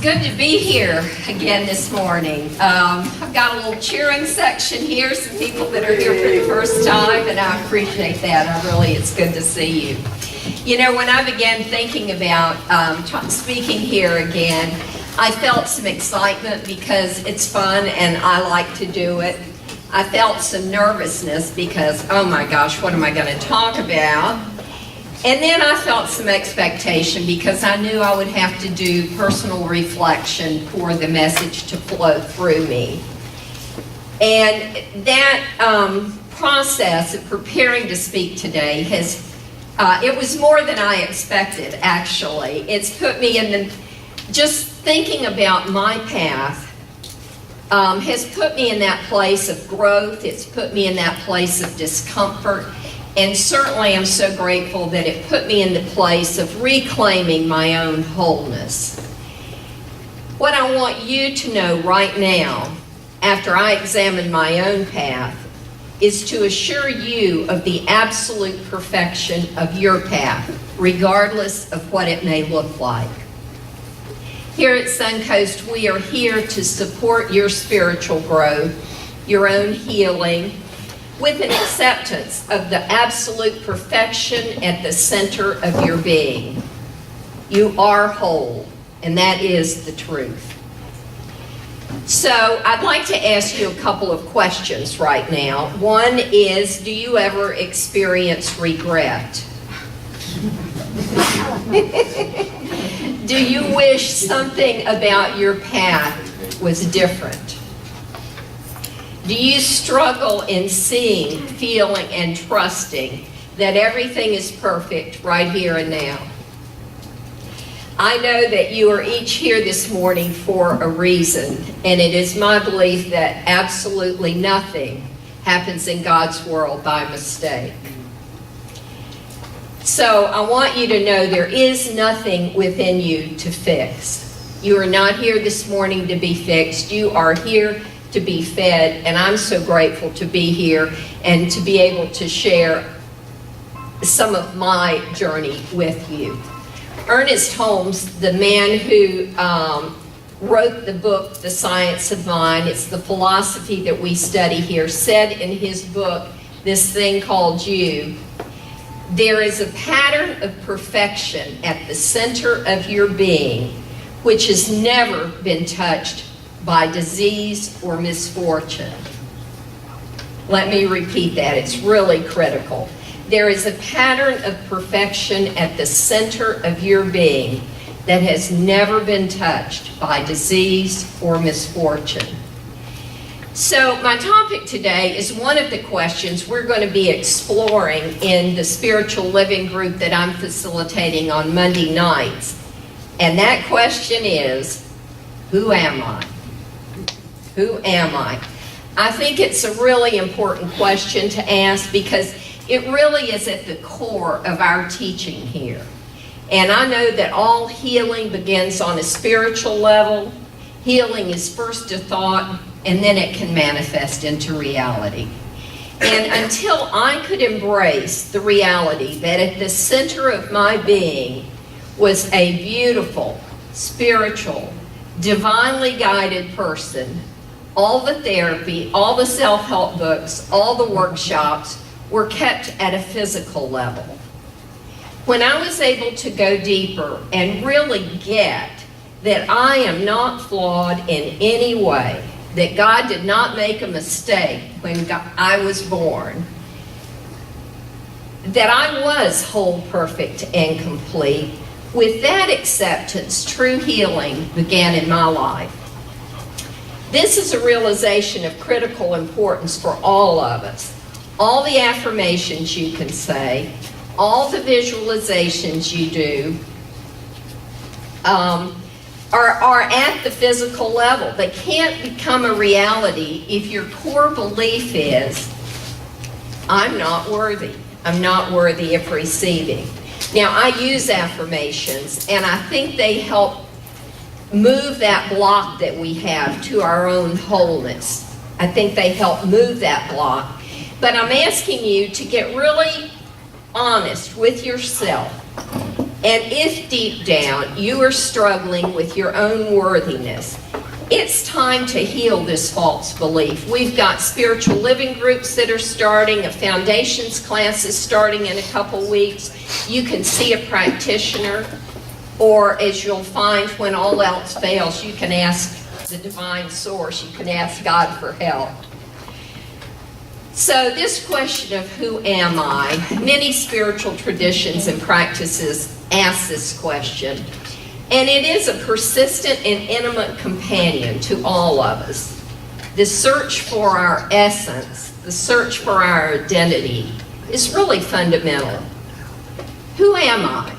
good to be here again this morning. I've got a little cheering section here, some people that are here for the first time, and I appreciate that. It's good to see you. You know, when I began thinking about speaking here again, I felt some excitement because it's fun and I like to do it. I felt some nervousness because, oh my gosh, what am I going to talk about? And then I felt some expectation because I knew I would have to do personal reflection for the message to flow through me. And that process of preparing to speak today it was more than I expected, actually. It's put me in just thinking about my path has put me in that place of growth. It's put me in that place of discomfort. And certainly I'm so grateful that it put me in the place of reclaiming my own wholeness. What I want you to know right now, after I examine my own path, is to assure you of the absolute perfection of your path, regardless of what it may look like. Here at Suncoast, we are here to support your spiritual growth, your own healing, with an acceptance of the absolute perfection at the center of your being. You are whole, and that is the truth. So I'd like to ask you a couple of questions right now. One is, do you ever experience regret? Do you wish something about your path was different? Do you struggle in seeing, feeling, and trusting that everything is perfect right here and now? I know that you are each here this morning for a reason, and it is my belief that absolutely nothing happens in God's world by mistake. So I want you to know there is nothing within you to fix. You are not here this morning to be fixed. You are here to be fed, and I'm so grateful to be here and to be able to share some of my journey with you. Ernest Holmes, the man who wrote the book, The Science of Mind, it's the philosophy that we study here, said in his book, this thing called you, there is a pattern of perfection at the center of your being which has never been touched by disease or misfortune. Let me repeat that. It's really critical. There is a pattern of perfection at the center of your being that has never been touched by disease or misfortune. So my topic today is one of the questions we're going to be exploring in the spiritual living group that I'm facilitating on Monday nights. And that question is, who am I? Who am I? I think it's a really important question to ask because it really is at the core of our teaching here. And I know that all healing begins on a spiritual level. Healing is first a thought, and then it can manifest into reality. And until I could embrace the reality that at the center of my being was a beautiful, spiritual, divinely guided person, all the therapy, all the self-help books, all the workshops were kept at a physical level. When I was able to go deeper and really get that I am not flawed in any way, that God did not make a mistake when I was born, that I was whole, perfect, and complete, with that acceptance, true healing began in my life. This is a realization of critical importance for all of us. All the affirmations you can say, all the visualizations you do are at the physical level. They can't become a reality if your core belief is, I'm not worthy. I'm not worthy of receiving. Now, I use affirmations, and I think they help move that block that we have to our own wholeness. I think they help move that block. But I'm asking you to get really honest with yourself And if deep down you are struggling with your own worthiness, it's time to heal this false belief. We've got spiritual living groups that are starting, a foundations class is starting in a couple weeks. You can see a practitioner, or as you'll find when all else fails, you can ask the divine source, you can ask God for help. So this question of who am I, many spiritual traditions and practices ask this question. And it is a persistent and intimate companion to all of us. The search for our essence, the search for our identity is really fundamental. Who am I?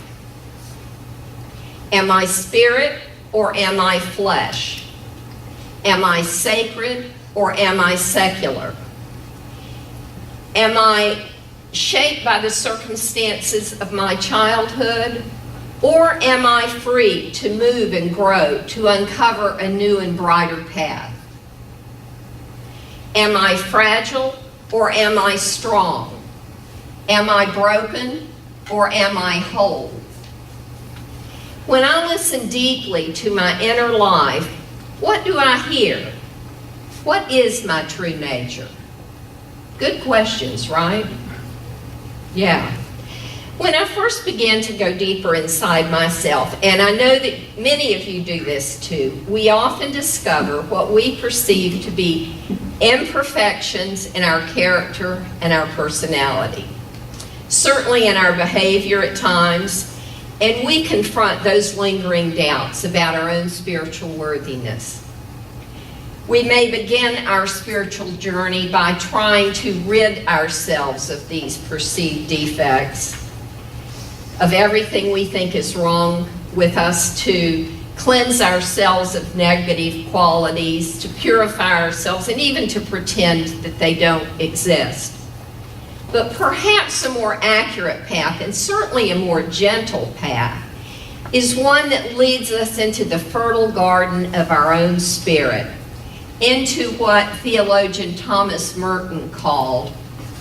Am I spirit or am I flesh? Am I sacred or am I secular? Am I shaped by the circumstances of my childhood? Or am I free to move and grow, to uncover a new and brighter path? Am I fragile or am I strong? Am I broken or am I whole? When I listen deeply to my inner life, what do I hear? What is my true nature? Good questions, right? Yeah. When I first began to go deeper inside myself, and I know that many of you do this too, we often discover what we perceive to be imperfections in our character and our personality. Certainly in our behavior at times, and we confront those lingering doubts about our own spiritual worthiness. We may begin our spiritual journey by trying to rid ourselves of these perceived defects, of everything we think is wrong with us, to cleanse ourselves of negative qualities, to purify ourselves, and even to pretend that they don't exist. But perhaps a more accurate path, and certainly a more gentle path, is one that leads us into the fertile garden of our own spirit, into what theologian Thomas Merton called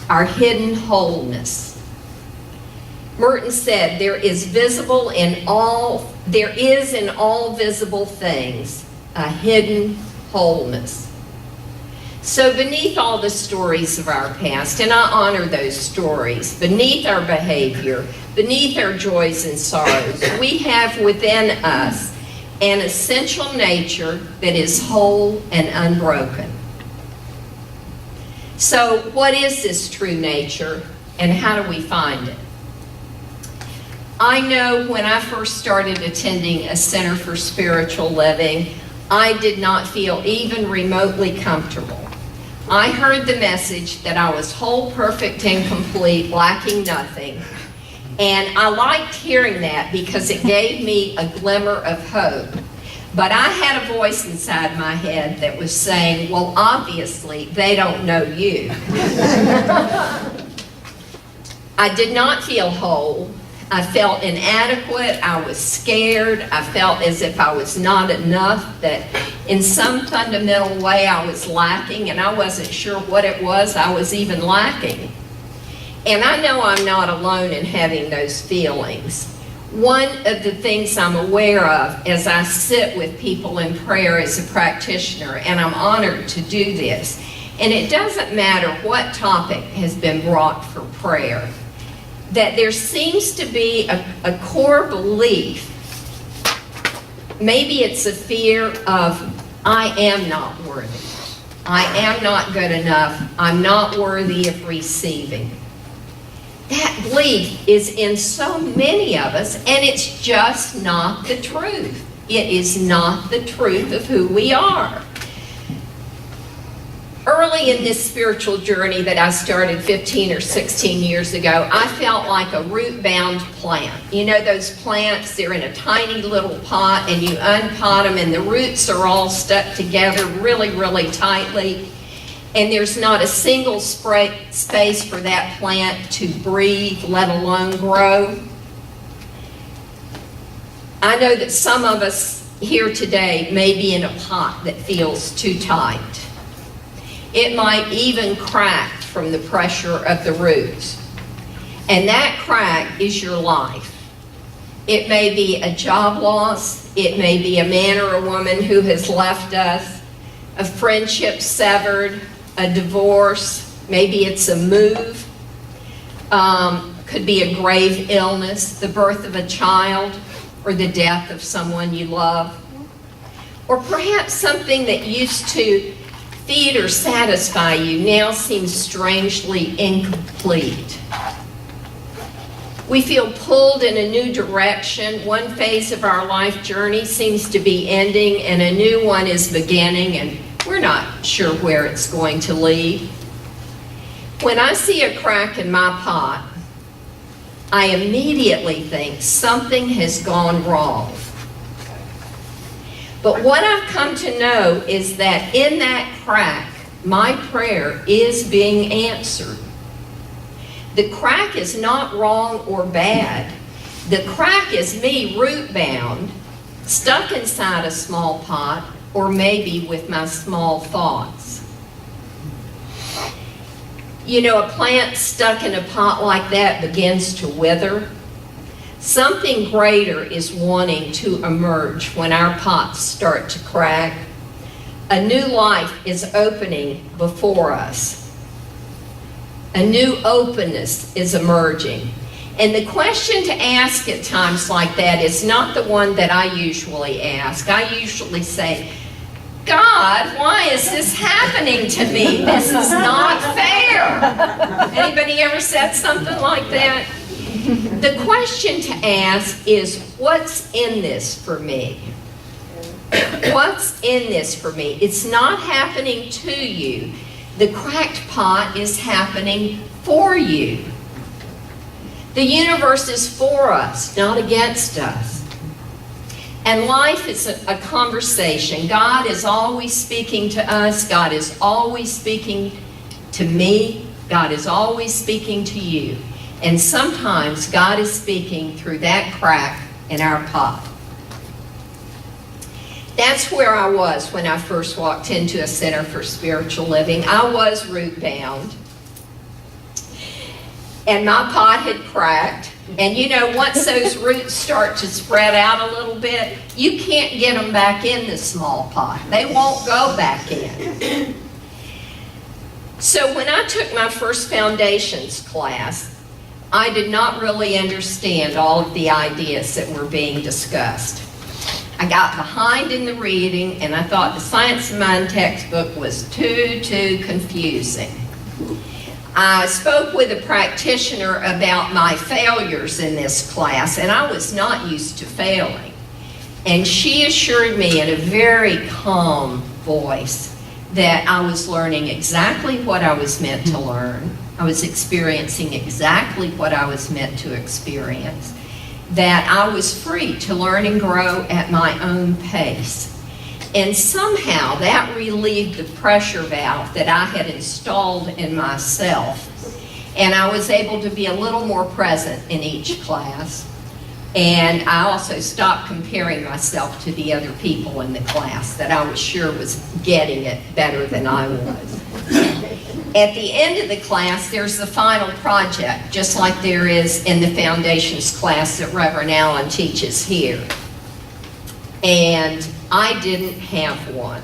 our hidden wholeness. Merton said, there is in all visible things a hidden wholeness. So beneath all the stories of our past, and I honor those stories, beneath our behavior, beneath our joys and sorrows, we have within us an essential nature that is whole and unbroken. So what is this true nature, and how do we find it? I know when I first started attending a Center for Spiritual Living, I did not feel even remotely comfortable. I heard the message that I was whole, perfect, and complete, lacking nothing. And I liked hearing that because it gave me a glimmer of hope. But I had a voice inside my head that was saying, well, obviously, they don't know you. I did not feel whole. I felt inadequate. I was scared. I felt as if I was not enough, that in some fundamental way I was lacking, and I wasn't sure what it was I was even lacking. And I know I'm not alone in having those feelings. One of the things I'm aware of as I sit with people in prayer as a practitioner, and I'm honored to do this, and it doesn't matter what topic has been brought for prayer, that there seems to be a core belief, maybe it's a fear of, I am not worthy. I am not good enough. I'm not worthy of receiving. That belief is in so many of us, and it's just not the truth. It is not the truth of who we are. Early in this spiritual journey that I started 15 or 16 years ago, I felt like a root-bound plant. You know those plants, they're in a tiny little pot, and you unpot them, and the roots are all stuck together really, really tightly. And there's not a single space for that plant to breathe, let alone grow. I know that some of us here today may be in a pot that feels too tight. It might even crack from the pressure of the roots. And that crack is your life. It may be a job loss. It may be a man or a woman who has left us, a friendship severed, a divorce. Maybe it's a move. Could be a grave illness, the birth of a child, or the death of someone you love. Or perhaps something that used to feed or satisfy you now seems strangely incomplete. We feel pulled in a new direction. One phase of our life journey seems to be ending and a new one is beginning, and we're not sure where it's going to lead. When I see a crack in my pot, I immediately think something has gone wrong. But what I've come to know is that in that crack, my prayer is being answered. The crack is not wrong or bad. The crack is me root-bound, stuck inside a small pot, or maybe with my small thoughts. You know, a plant stuck in a pot like that begins to wither. Something greater is wanting to emerge when our pots start to crack. A new life is opening before us. A new openness is emerging. And the question to ask at times like that is not the one that I usually ask. I usually say, God, why is this happening to me? This is not fair. Anybody ever said something like that? The question to ask is, what's in this for me? What's in this for me? It's not happening to you. The cracked pot is happening for you. The universe is for us, not against us. And life is a conversation. God is always speaking to us. God is always speaking to me. God is always speaking to you. And sometimes God is speaking through that crack in our pot. That's where I was when I first walked into a Center for Spiritual Living. I was root-bound. And my pot had cracked. And you know, once those roots start to spread out a little bit, you can't get them back in the small pot. They won't go back in. So when I took my first foundations class, I did not really understand all of the ideas that were being discussed. I got behind in the reading, and I thought the Science of Mind textbook was too confusing. I spoke with a practitioner about my failures in this class, and I was not used to failing. And she assured me in a very calm voice that I was learning exactly what I was meant to learn. I was experiencing exactly what I was meant to experience. That I was free to learn and grow at my own pace. And somehow that relieved the pressure valve that I had installed in myself. And I was able to be a little more present in each class. And I also stopped comparing myself to the other people in the class that I was sure was getting it better than I was. At the end of the class, there's the final project, just like there is in the Foundations class that Reverend Allen teaches here. And I didn't have one.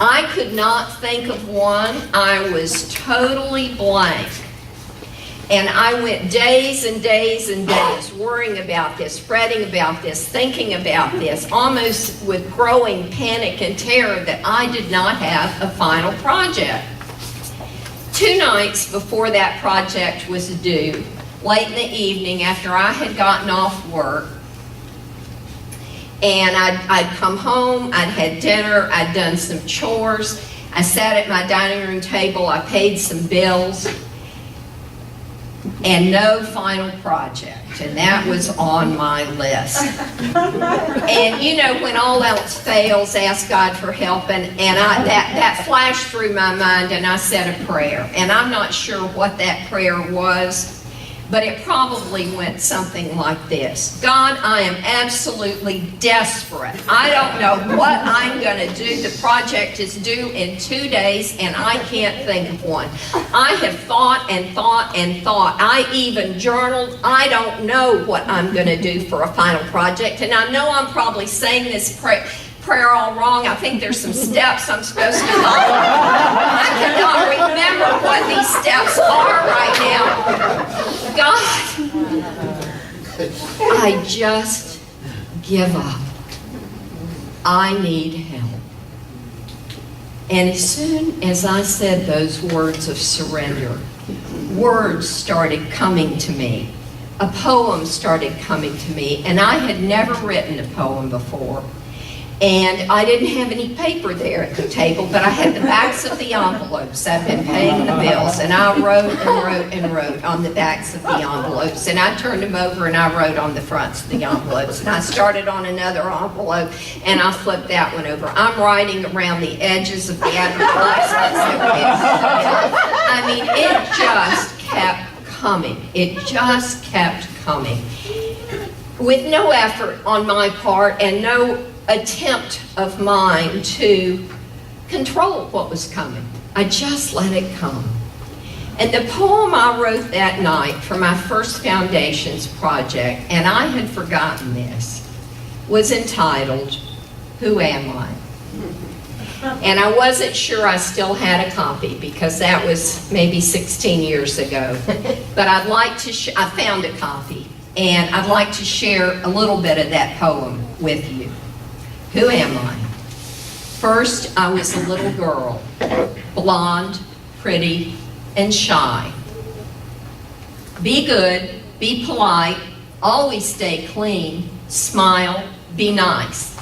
I could not think of one. I was totally blank. And I went days and days and days worrying about this, fretting about this, thinking about this, almost with growing panic and terror that I did not have a final project. 2 nights before that project was due, late in the evening after I had gotten off work, and I'd come home, I'd had dinner, I'd done some chores, I sat at my dining room table, I paid some bills, and no final project, and that was on my list. And you know, when all else fails, ask God for help, and that flashed through my mind, and I said a prayer. And I'm not sure what that prayer was, but it probably went something like this. God, I am absolutely desperate. I don't know what I'm going to do. The project is due in 2 days, and I can't think of one. I have thought and thought and thought. I even journaled. I don't know what I'm going to do for a final project, and I know I'm probably saying this prayer all wrong. I think there's some steps I'm supposed to follow. I cannot remember what these steps are right now. God, I just give up. I need help. And as soon as I said those words of surrender, words started coming to me. A poem started coming to me, and I had never written a poem before. And I didn't have any paper there at the table, but I had the backs of the envelopes. I've been paying the bills, and I wrote and wrote and wrote on the backs of the envelopes. And I turned them over and I wrote on the fronts of the envelopes. And I started on another envelope and I flipped that one over. I'm writing around the edges of the advertisements. I mean, it just kept coming. It just kept coming. With no effort on my part and no attempt of mine to control what was coming. I just let it come. And the poem I wrote that night for my first Foundations project, and I had forgotten this, was entitled, Who Am I? And I wasn't sure I still had a copy because that was maybe 16 years ago. But I'd like to, I found a copy, and I'd like to share a little bit of that poem with you. Who am I? First, I was a little girl, blonde, pretty, and shy. Be good, be polite, always stay clean, smile, be nice.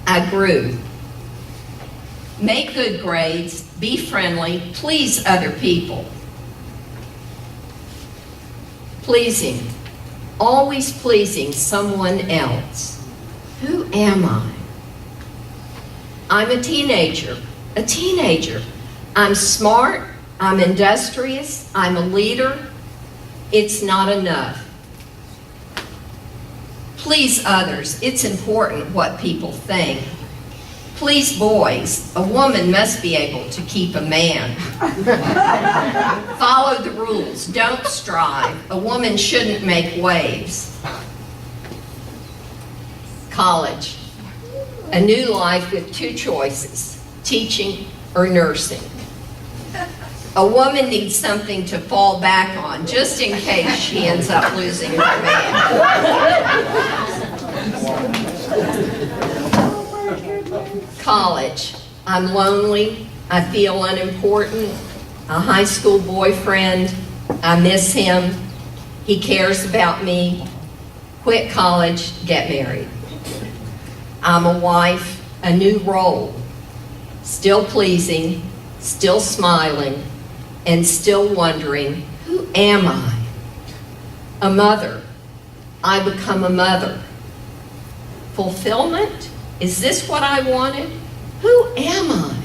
I grew. Make good grades, be friendly, please other people. Pleasing, always pleasing someone else. Who am I? I'm a teenager. I'm smart, I'm industrious, I'm a leader. It's not enough. Please others, it's important what people think. Please boys, a woman must be able to keep a man. Follow the rules, don't strive. A woman shouldn't make waves. College, a new life with two choices, teaching or nursing. A woman needs something to fall back on just in case she ends up losing her man. College, I'm lonely, I feel unimportant. A high school boyfriend, I miss him, he cares about me. Quit college, get married. I'm a wife, a new role, still pleasing, still smiling, and still wondering, who am I? A mother, I become a mother. Fulfillment, is this what I wanted? Who am I?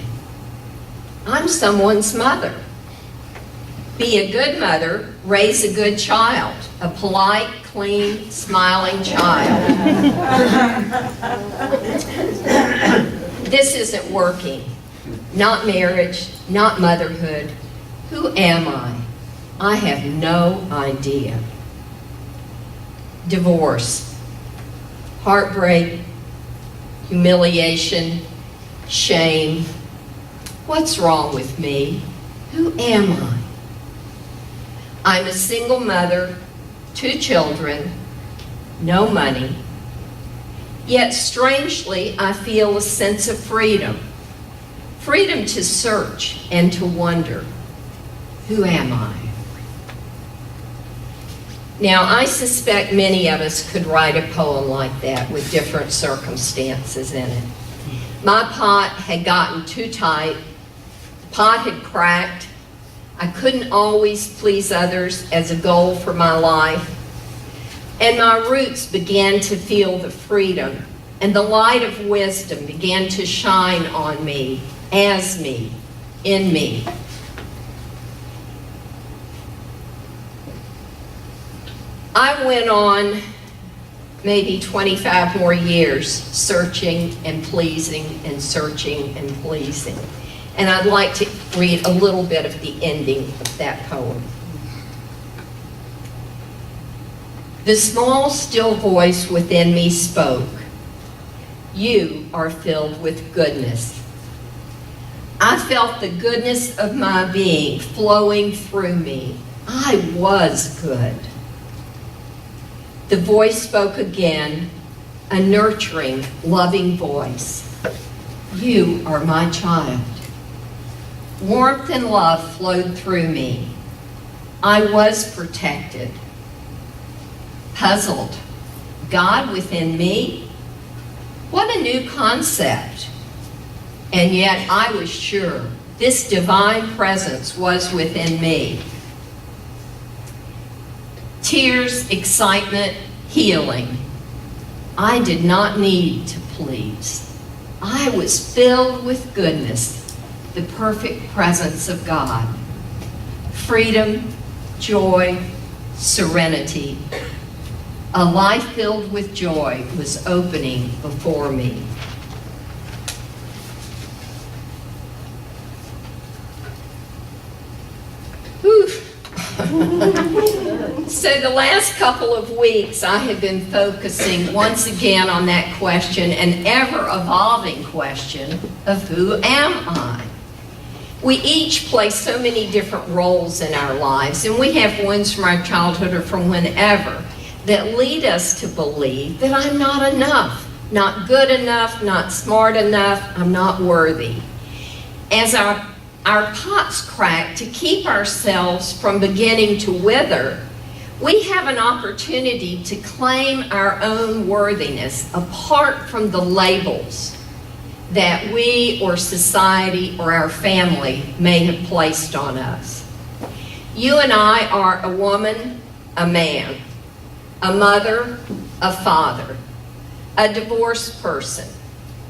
I'm someone's mother. Be a good mother, raise a good child, a polite, clean, smiling child. This isn't working. Not marriage, not motherhood. Who am I? I have no idea. Divorce, heartbreak, humiliation, shame. What's wrong with me? Who am I? I'm a single mother, 2 children, no money. Yet strangely, I feel a sense of freedom. Freedom to search and to wonder, who am I? Now, I suspect many of us could write a poem like that with different circumstances in it. My pot had gotten too tight, the pot had cracked, I couldn't always please others as a goal for my life, and my roots began to feel the freedom, and the light of wisdom began to shine on me, as me, in me. I went on maybe 25 more years searching and pleasing and searching and pleasing. And I'd like to read a little bit of the ending of that poem. The small, still voice within me spoke. You are filled with goodness. I felt the goodness of my being flowing through me. I was good. The voice spoke again, a nurturing, loving voice. You are my child. Warmth and love flowed through me. I was protected. Puzzled. God within me? What a new concept. And yet I was sure this divine presence was within me. Tears, excitement, healing. I did not need to please. I was filled with goodness, the perfect presence of God. Freedom, joy, serenity. A life filled with joy was opening before me. So the last couple of weeks I have been focusing once again on that question, an ever-evolving question of who am I? We each play so many different roles in our lives, and we have ones from our childhood or from whenever that lead us to believe that I'm not enough, not good enough, not smart enough, I'm not worthy. As our pots crack, to keep ourselves from beginning to wither, we have an opportunity to claim our own worthiness apart from the labels that we or society or our family may have placed on us. You and I are a woman, a man, a mother, a father, a divorced person,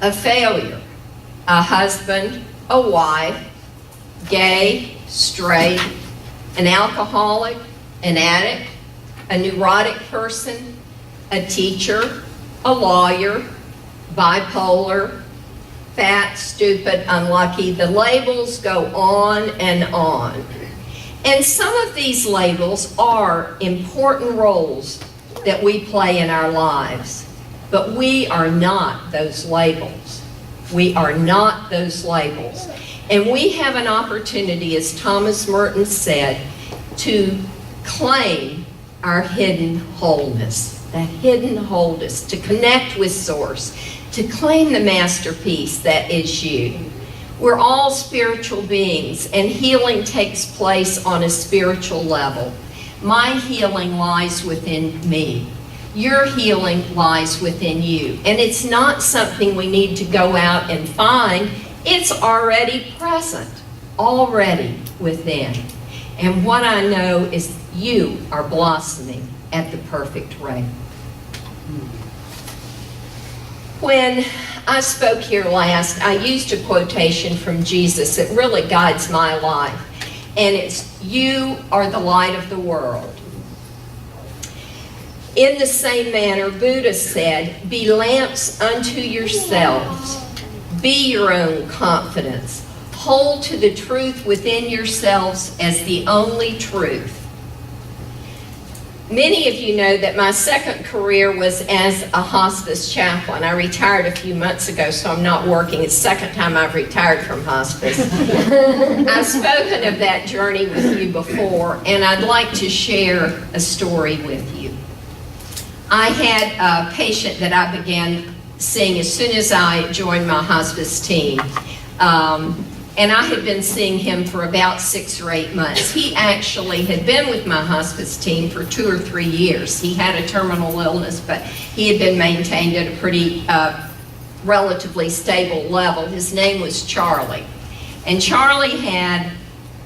a failure, a husband, a wife, gay, straight, an alcoholic, an addict, a neurotic person, a teacher, a lawyer, bipolar, fat, stupid, unlucky. The labels go on and on. And some of these labels are important roles that we play in our lives, but we are not those labels. We are not those labels. And we have an opportunity, as Thomas Merton said, to claim our hidden wholeness, that hidden wholeness, to connect with Source, to claim the masterpiece that is you. We're all spiritual beings, and healing takes place on a spiritual level. My healing lies within me. Your healing lies within you. And it's not something we need to go out and find. It's already present, already within. And what I know is you are blossoming at the perfect rate. When I spoke here last, I used a quotation from Jesus that really guides my life. And it's, you are the light of the world. In the same manner, Buddha said, be lamps unto yourselves. Be your own confidence. Hold to the truth within yourselves as the only truth. Many of you know that my second career was as a hospice chaplain. I retired a few months ago, so I'm not working. It's the second time I've retired from hospice. I've spoken of that journey with you before, and I'd like to share a story with you. I had a patient that I began seeing as soon as I joined my hospice team. And I had been seeing him for about 6 or 8 months. He actually had been with my hospice team for 2 or 3 years. He had a terminal illness, but he had been maintained at a pretty relatively stable level. His name was Charlie. And Charlie had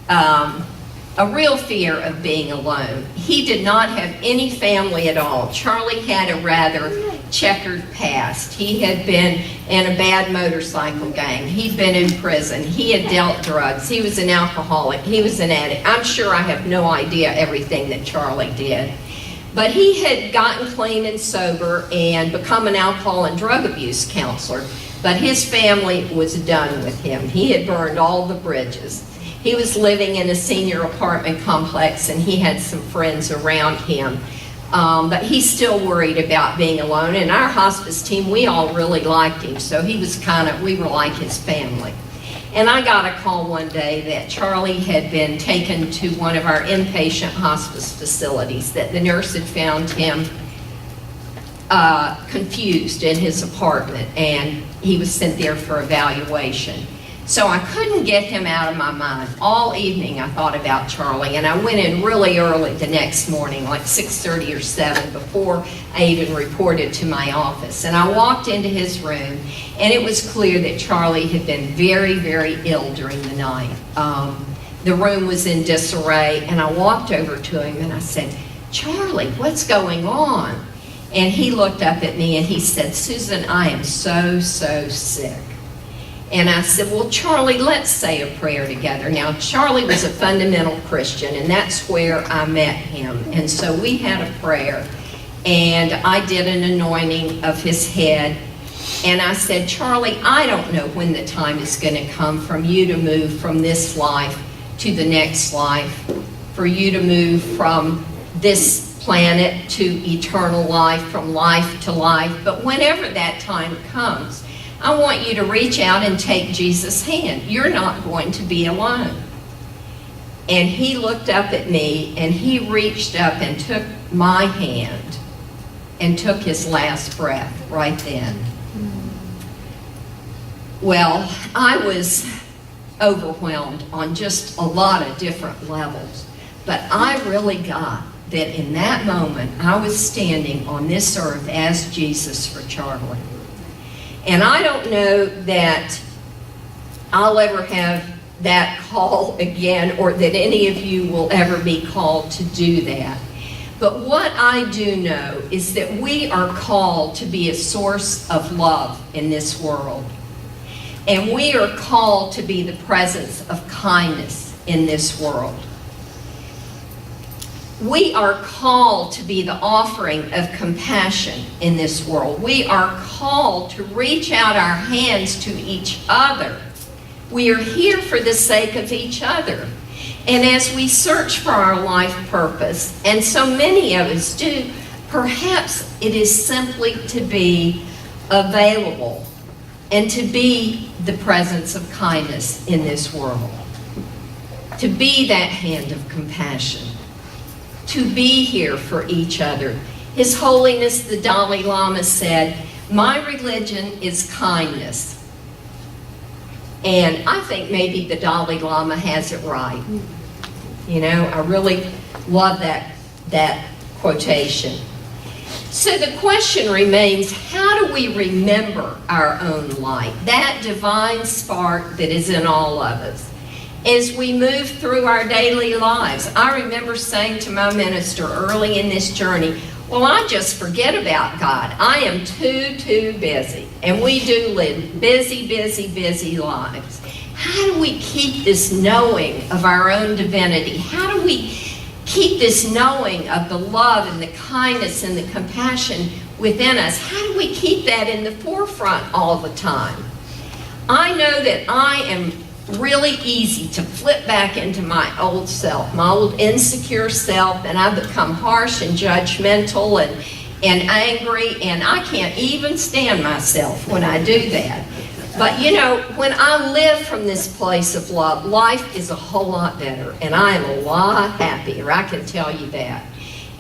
a real fear of being alone. He did not have any family at all. Charlie had a rather checkered past. He had been in a bad motorcycle gang. He'd been in prison. He had dealt drugs. He was an alcoholic. He was an addict. I'm sure I have no idea everything that Charlie did. But he had gotten clean and sober and become an alcohol and drug abuse counselor. But his family was done with him. He had burned all the bridges. He was living in a senior apartment complex, and he had some friends around him. But he's still worried about being alone. And our hospice team, we all really liked him. So he was we were like his family. And I got a call one day that Charlie had been taken to one of our inpatient hospice facilities, that the nurse had found him confused in his apartment, and he was sent there for evaluation. So I couldn't get him out of my mind. All evening I thought about Charlie, and I went in really early the next morning, like 6:30 or 7, before I even reported to my office. And I walked into his room, and it was clear that Charlie had been very, very ill during the night. The room was in disarray, and I walked over to him and I said, "Charlie, what's going on?" And he looked up at me and he said, "Susan, I am so, so sick." And I said, "Well, Charlie, let's say a prayer together." Now, Charlie was a fundamental Christian, and that's where I met him. And so we had a prayer, and I did an anointing of his head. And I said, "Charlie, I don't know when the time is going to come from you to move from this life to the next life, for you to move from this planet to eternal life, from life to life. But whenever that time comes, I want you to reach out and take Jesus' hand. You're not going to be alone." And he looked up at me, and he reached up and took my hand and took his last breath right then. Well, I was overwhelmed on just a lot of different levels, but I really got that in that moment I was standing on this earth as Jesus for Charlie. And I don't know that I'll ever have that call again, or that any of you will ever be called to do that. But what I do know is that we are called to be a source of love in this world. And we are called to be the presence of kindness in this world. We are called to be the offering of compassion in this world. We are called to reach out our hands to each other. We are here for the sake of each other. And as we search for our life purpose, and so many of us do, perhaps it is simply to be available and to be the presence of kindness in this world. To be that hand of compassion. To be here for each other. His Holiness the Dalai Lama said, "My religion is kindness." And I think maybe the Dalai Lama has it right. You know, I really love that quotation. So the question remains, how do we remember our own light, that divine spark that is in all of us, as we move through our daily lives? I remember saying to my minister early in this journey, "Well, I just forget about God. I am too busy." And we do live busy, busy, busy lives. How do we keep this knowing of our own divinity? How do we keep this knowing of the love and the kindness and the compassion within us? How do we keep that in the forefront all the time? I know that I am really easy to flip back into my old self, my old insecure self, and I become harsh and judgmental and angry, and I can't even stand myself when I do that. But you know, when I live from this place of love, life is a whole lot better, and I am a lot happier, I can tell you that.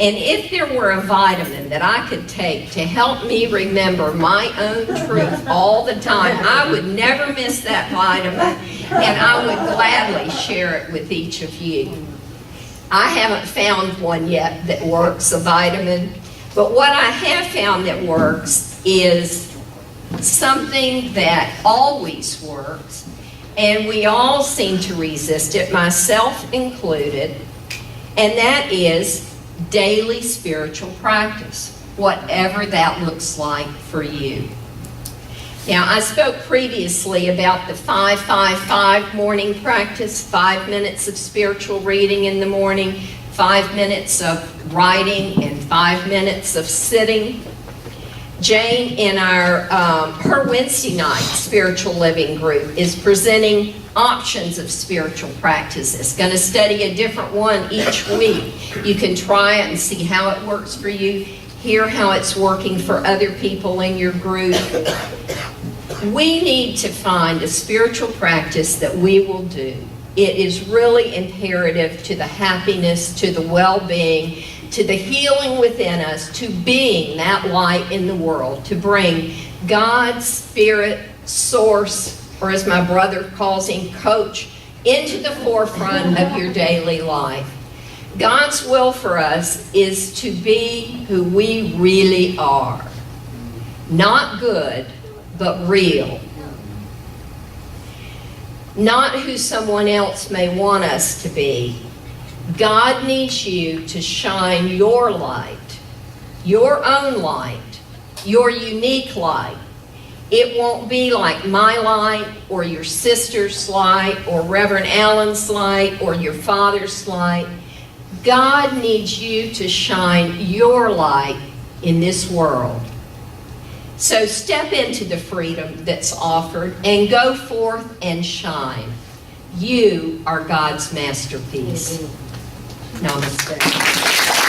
And if there were a vitamin that I could take to help me remember my own truth all the time, I would never miss that vitamin, and I would gladly share it with each of you. I haven't found one yet that works, a vitamin, but what I have found that works is something that always works, and we all seem to resist it, myself included, and that is daily spiritual practice, whatever that looks like for you. Now, I spoke previously about the 5-5-5 morning practice, 5 minutes of spiritual reading in the morning, 5 minutes of writing, and 5 minutes of sitting. Jane, in her Wednesday night spiritual living group, is presenting options of spiritual practices. Going to study a different one each week. You can try it and see how it works for you. Hear how it's working for other people in your group. We need to find a spiritual practice that we will do. It is really imperative to the happiness, to the well-being, to the healing within us, to being that light in the world, to bring God's Spirit, source, or as my brother calls him, coach, into the forefront of your daily life. God's will for us is to be who we really are. Not good, but real. Not who someone else may want us to be. God needs you to shine your light, your own light, your unique light. It won't be like my light or your sister's light or Reverend Allen's light or your father's light. God needs you to shine your light in this world. So step into the freedom that's offered and go forth and shine. You are God's masterpiece. Namaste.